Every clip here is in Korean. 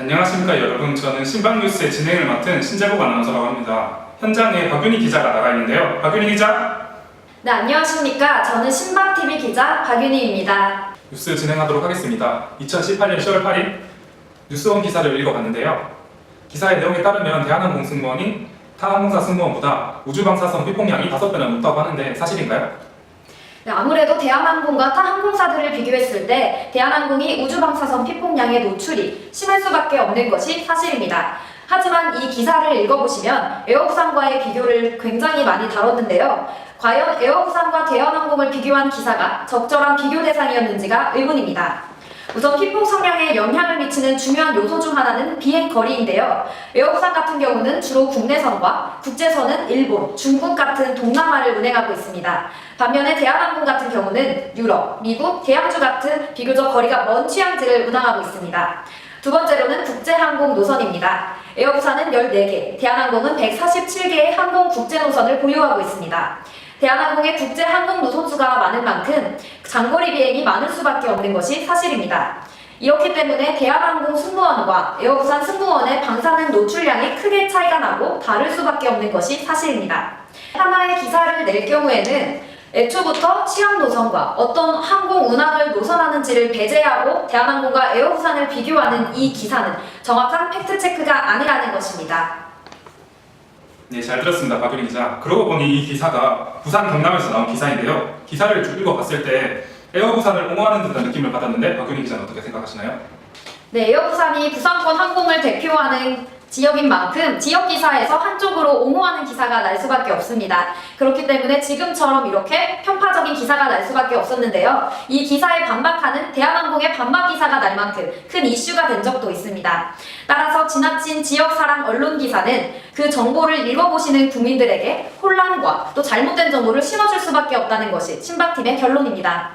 안녕하십니까 여러분. 저는 신방뉴스의 진행을 맡은 신재복 아나운서라고 합니다. 현장에 박윤희 기자가 나가 있는데요. 박윤희 기자. 네, 안녕하십니까. 저는 신방TV 기자 박윤희입니다. 뉴스 진행하도록 하겠습니다. 2018년 10월 8일 뉴스원 기사를 읽어봤는데요. 기사의 내용에 따르면 대한항공 승무원이 타 항공사 승무원보다 우주방사선 피폭량이 5배나 높다고 하는데 사실인가요? 네, 아무래도 대한항공과 타 항공사들을 비교했을 때 대한항공이 우주방사선 피폭량의 노출이 심할 수밖에 없는 것이 사실입니다. 하지만 이 기사를 읽어보시면 에어부산과의 비교를 굉장히 많이 다뤘는데요. 과연 에어부산과 대한항공을 비교한 기사가 적절한 비교 대상이었는지가 의문입니다. 우선 피폭 성량에 영향을 미치는 중요한 요소 중 하나는 비행 거리인데요. 에어부산 같은 경우는 주로 국내선과 국제선은 일본, 중국 같은 동남아를 운행하고 있습니다. 반면에 대한항공 같은 경우는 유럽, 미국, 대양주 같은 비교적 거리가 먼 취향지를 운항하고 있습니다. 두 번째로는 국제항공 노선입니다. 에어부산은 14개, 대한항공은 147개의 항공 국제 노선을 보유하고 있습니다. 대한항공의 국제 항공 노선수가 많은 만큼 장거리 비행이 많을 수밖에 없는 것이 사실입니다. 이렇기 때문에 대한항공 승무원과 에어부산 승무원의 방사능 노출량이 크게 차이가 나고 다를 수밖에 없는 것이 사실입니다. 하나의 기사를 낼 경우에는 애초부터 취향 노선과 어떤 항공 운항을 노선하는지를 배제하고 대한항공과 에어부산을 비교하는 이 기사는 정확한 팩트체크가 아니라는 것입니다. 네, 잘 들었습니다. 박윤희 기자. 그러고 보니 이 기사가 부산 경남에서 나온 기사인데요. 기사를 쭉 읽어봤을 때 에어부산을 옹호하는 듯한 느낌을 받았는데 박윤희 기자는 어떻게 생각하시나요? 네, 에어부산이 부산권 항공을 대표하는 지역인 만큼 지역 기사에서 한쪽으로 옹호하는 기사가 날 수밖에 없습니다. 그렇기 때문에 지금처럼 이렇게 편파적인 기사가 날 수밖에 없었는데요. 이 기사에 반박하는 대한항공의 반박 기사가 날 만큼 큰 이슈가 된 적도 있습니다. 따라서 지나친 지역사랑 언론 기사는 그 정보를 읽어보시는 국민들에게 혼란과 또 잘못된 정보를 심어줄 수밖에 없다는 것이 신방팀의 결론입니다.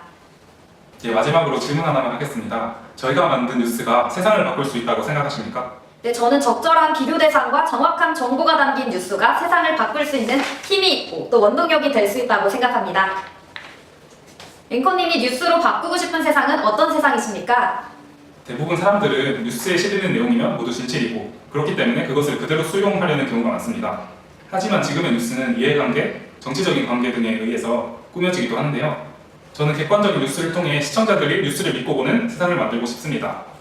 예, 마지막으로 질문 하나만 하겠습니다. 저희가 만든 뉴스가 세상을 바꿀 수 있다고 생각하십니까? 네, 저는 적절한 비교 대상과 정확한 정보가 담긴 뉴스가 세상을 바꿀 수 있는 힘이 있고 또 원동력이 될 수 있다고 생각합니다. 앵커님이 뉴스로 바꾸고 싶은 세상은 어떤 세상이십니까? 대부분 사람들은 뉴스에 실리는 내용이면 모두 진실이고 그렇기 때문에 그것을 그대로 수용하려는 경우가 많습니다. 하지만 지금의 뉴스는 이해관계, 정치적인 관계 등에 의해서 꾸며지기도 하는데요. 저는 객관적인 뉴스를 통해 시청자들이 뉴스를 믿고 보는 세상을 만들고 싶습니다.